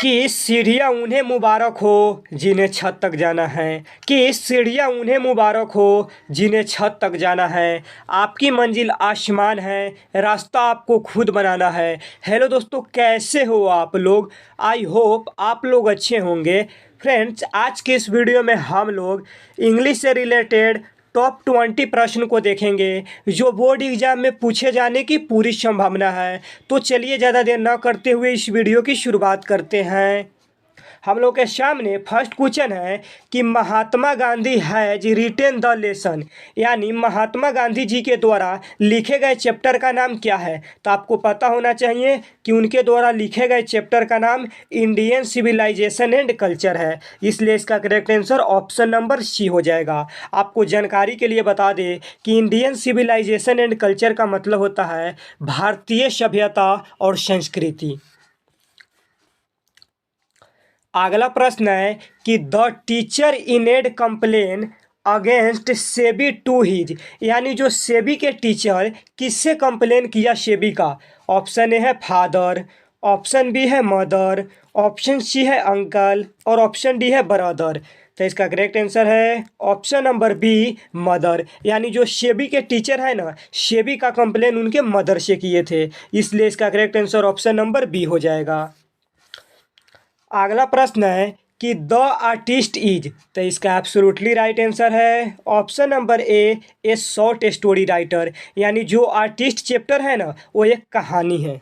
कि सीढ़ियाँ उन्हें मुबारक हो जिन्हें छत तक जाना है। कि सीढ़ियाँ उन्हें मुबारक हो जिन्हें छत तक जाना है। आपकी मंजिल आसमान है, रास्ता आपको खुद बनाना है। हेलो दोस्तों, कैसे हो आप लोग? आई होप आप लोग अच्छे होंगे। फ्रेंड्स, आज के इस वीडियो में हम लोग इंग्लिश से रिलेटेड टॉप 20 प्रश्न को देखेंगे जो बोर्ड एग्जाम में पूछे जाने की पूरी संभावना है। तो चलिए ज़्यादा देर न करते हुए इस वीडियो की शुरुआत करते हैं। हम लोग के सामने फर्स्ट क्वेश्चन है कि Mahatma Gandhi has written the lesson, यानी महात्मा गांधी जी के द्वारा लिखे गए चैप्टर का नाम क्या है। तो आपको पता होना चाहिए कि उनके द्वारा लिखे गए चैप्टर का नाम इंडियन सिविलाइजेशन एंड कल्चर है, इसलिए इसका correct answer option number C हो जाएगा। आपको जानकारी के लिए बता दें कि इंडियन सिविलाइजेशन एंड कल्चर का मतलब होता है भारतीय सभ्यता और संस्कृति। अगला प्रश्न है कि द टीचर इनेड complain against SEBI to his, यानी जो सेबी के टीचर किससे कंप्लेन किया सेबी का। ऑप्शन ए है फादर, ऑप्शन बी है मदर, ऑप्शन सी है अंकल और ऑप्शन डी है ब्रदर। तो इसका करेक्ट आंसर है ऑप्शन नंबर बी मदर, यानी जो सेबी के टीचर है ना, सेबी का कंप्लेन उनके मदर से किए थे, इसलिए इसका correct answer option number B हो जाएगा। अगला प्रश्न है कि द आर्टिस्ट इज, तो इसका एब्सोल्युटली राइट आंसर है option number A short story writer, यानी जो आर्टिस्ट चैप्टर है ना वो एक कहानी है।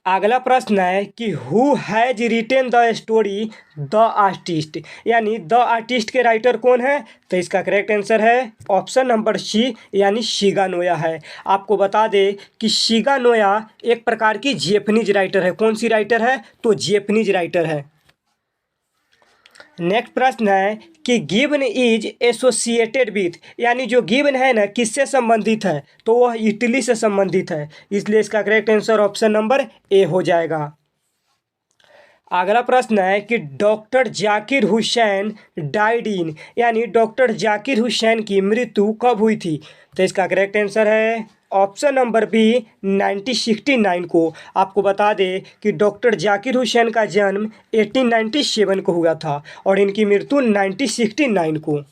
अगला प्रश्न है कि who has written the story the artist, यानी द आर्टिस्ट के राइटर कौन है। तो इसका करेक्ट आंसर है ऑप्शन नंबर सी, यानी शिगा नोया है। आपको बता दें कि शिगा नोया एक प्रकार की जैपनीज राइटर है। कौन सी राइटर है? तो जैपनीज राइटर है। नेक्स्ट प्रश्न है कि गिवन इज एसोसिएटेड विथ, यानी जो गिवन है ना किससे संबंधित है, तो वह इटली से संबंधित है, इसलिए इसका correct answer option number A हो जाएगा। अगला प्रश्न है कि doctor Zakir Hussain died in, यानी डॉक्टर जाकिर हुसैन की मृत्यु कब हुई थी। तो इसका करेक्ट आंसर है ऑप्शन नंबर बी 1969 को। आपको बता दें कि डॉक्टर जाकिर हुसैन का जन्म 1897 को हुआ था और इनकी मृत्यु 1969 को।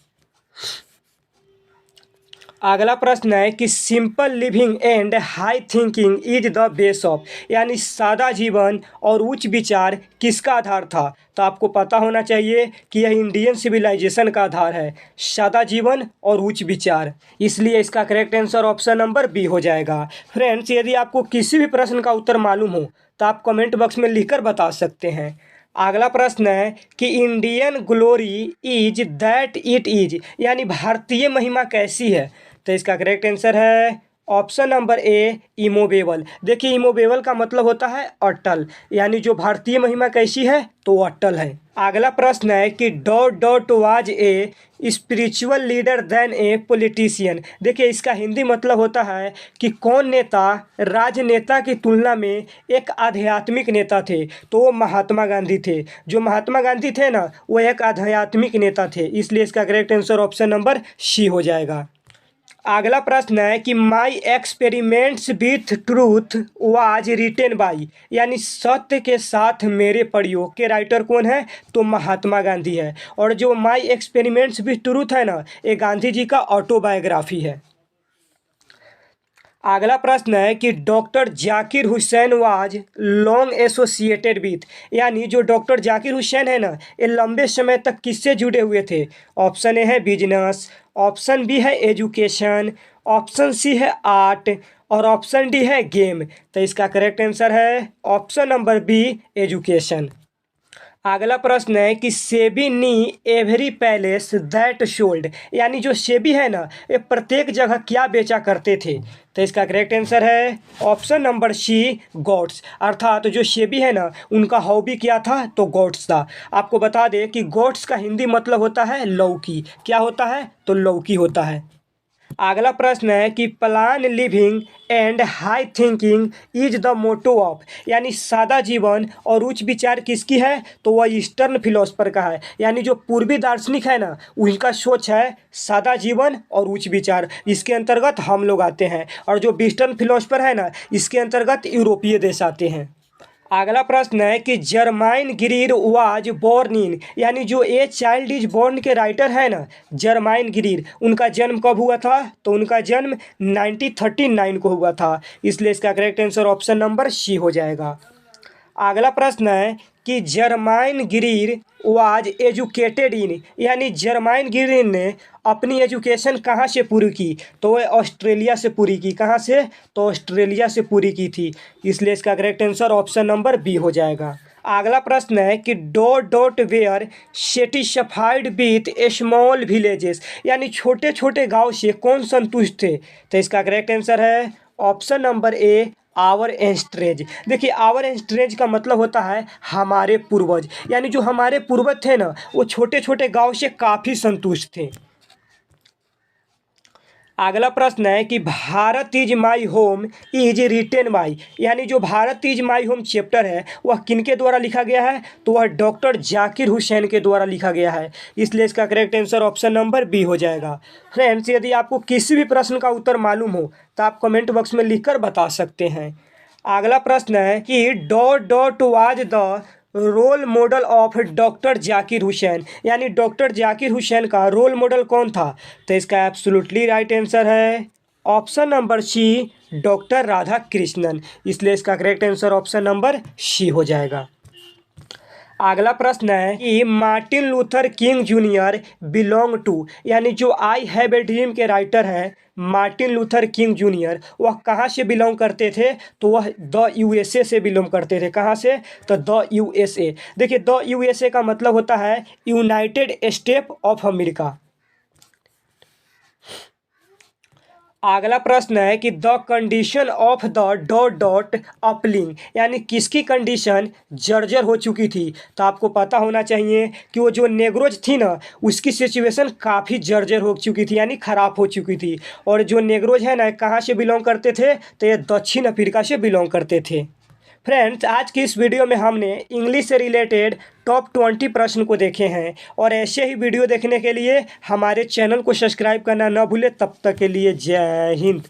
अगला प्रश्न है कि simple living and high thinking is the base of, यानी सादा जीवन और उच्च विचार किसका आधार था। तो आपको पता होना चाहिए कि यह इंडियन सिविलाइजेशन का आधार है, सादा जीवन और उच्च विचार, इसलिए इसका correct answer option number B हो जाएगा। फ्रेंड्स, यदि आपको किसी भी प्रश्न का उत्तर मालूम हो तो आप कमेंट बॉक्स में लिखकर बता सकते हैं। अगला प्रश्न है कि Indian glory is that it is, यानी भारतीय महिमा कैसी है। तो इसका करेक्ट आंसर है ऑप्शन नंबर ए इमोवेबल। देखिए, इमोवेबल का मतलब होता है अटल, यानी जो भारतीय महिमा कैसी है तो अटल है। अगला प्रश्न है कि dot dot was a spiritual leader than a politician. देखिए, इसका हिंदी मतलब होता है कि कौन नेता राजनेता की तुलना में एक आध्यात्मिक नेता थे, तो वो महात्मा गांधी थे। जो महात्मा गांधी थे ना वो एक आध्यात्मिक नेता थे, इसलिए इसका correct answer option number C हो जाएगा। अगला प्रश्न है कि my experiments with truth was written by, यानी सत्य के साथ मेरे प्रयोग के राइटर कौन है। तो महात्मा गांधी है, और जो माई एक्सपेरिमेंट्स विथ ट्रूथ है ना ये गांधी जी का ऑटोबायोग्राफी है। अगला प्रश्न है कि doctor Zakir Hussain was long associated with, यानी जो डॉक्टर जाकिर हुसैन है ना ये लंबे समय तक किससे जुड़े हुए थे। ऑप्शन ए है बिजनेस, ऑप्शन बी है एजुकेशन, ऑप्शन सी है आर्ट और ऑप्शन डी है गेम। तो इसका करेक्ट आंसर है ऑप्शन नंबर बी एजुकेशन। अगला प्रश्न है कि सेबी नी एवरी पैलेस दैट सोल्ड, यानी जो सेबी है ना ये प्रत्येक जगह क्या बेचा करते थे। तो इसका करेक्ट आंसर है ऑप्शन नंबर सी गॉड्स, अर्थात जो सेबी है ना उनका हॉबी क्या था तो गॉड्स था। आपको बता दें कि गॉड्स का हिंदी मतलब होता है लौकी। क्या होता है? तो लौकी होता है। अगला प्रश्न है कि plain living and high thinking is the motto of, यानी सादा जीवन और उच्च विचार किसकी है। तो वह ईस्टर्न फिलोसफर का है, यानी जो पूर्वी दार्शनिक है ना उनका सोच है सादा जीवन और उच्च विचार, इसके अंतर्गत हम लोग आते हैं। और जो वेस्टर्न फिलोसफर है ना इसके अंतर्गत यूरोपीय देश आते हैं। अगला प्रश्न है कि Germaine Greer was born in, यानी जो ए चाइल्ड इज बोर्न के राइटर है ना जर्माइन ग्रीर, उनका जन्म कब हुआ था? तो उनका जन्म 1939 को हुआ था, इसलिए इसका correct answer option number C हो जाएगा। अगला प्रश्न है कि Germaine Greer was educated in, यानी जर्माइन ग्रीर ने अपनी एजुकेशन कहाँ से पूरी की? तो वह ऑस्ट्रेलिया से पूरी की। कहाँ से? तो ऑस्ट्रेलिया से पूरी की थी, इसलिए इसका correct answer option number B हो जाएगा। अगला प्रश्न है कि dot dot were satisfied with small villages, यानी छोटे छोटे गांव से कौन संतुष्ट थे? तो इसका करेक्ट आंसर है ऑप्शन नंबर ए आवर एंस्ट्रेज। देखिए आवर एंस्ट्रेज का मतलब होता है हमारे पूर्वज, यानी जो हमारे पूर्वज थे ना वो छोटे छोटे गांव से काफ़ी संतुष्ट थे। अगला प्रश्न है कि Bharat is my home is retain by, यानी जो Bharat is my home chapter है वह किनके द्वारा लिखा गया है? तो वह डॉक्टर जाकिर हुसैन के द्वारा लिखा गया है, इसलिए इसका correct answer option number B हो जाएगा। फ्रेंड्स, यदि आपको किसी भी प्रश्न का उत्तर मालूम हो तो आप कमेंट बॉक्स में लिखकर बता सकते हैं। अगला प्रश्न है कि dot dot was the role model of doctor Zakir Hussain, यानी डॉक्टर जाकिर हुसैन का रोल मॉडल कौन था? तो इसका एब्सोल्युटली राइट आंसर है option number C doctor Radhakrishnan, इसलिए इसका correct answer option number C हो जाएगा। अगला प्रश्न है कि Martin Luther King Junior belong to, यानी जो आई हैव ए ड्रीम के राइटर हैं मार्टिन लूथर किंग जूनियर, वह कहाँ से बिलोंग करते थे? तो वह द यूएसए से बिलोंग करते थे। कहाँ से? तो द यूएसए। देखिए द यूएसए का मतलब होता है यूनाइटेड स्टेट ऑफ अमेरिका। अगला प्रश्न है कि the condition of the dot dot uplink, यानी किसकी कंडीशन जर्जर हो चुकी थी? तो आपको पता होना चाहिए कि वो जो नेग्रोज थी ना उसकी सिचुएशन काफ़ी जर्जर हो चुकी थी, यानी ख़राब हो चुकी थी। और जो नेग्रोज है ना कहाँ से बिलोंग करते थे? तो ये दक्षिण अफ्रीका से बिलोंग करते थे। फ्रेंड्स, आज की इस वीडियो में हमने इंग्लिश से रिलेटेड टॉप 20 प्रश्न को देखे हैं, और ऐसे ही वीडियो देखने के लिए हमारे चैनल को सब्सक्राइब करना न भूलें। तब तक के लिए जय हिंद।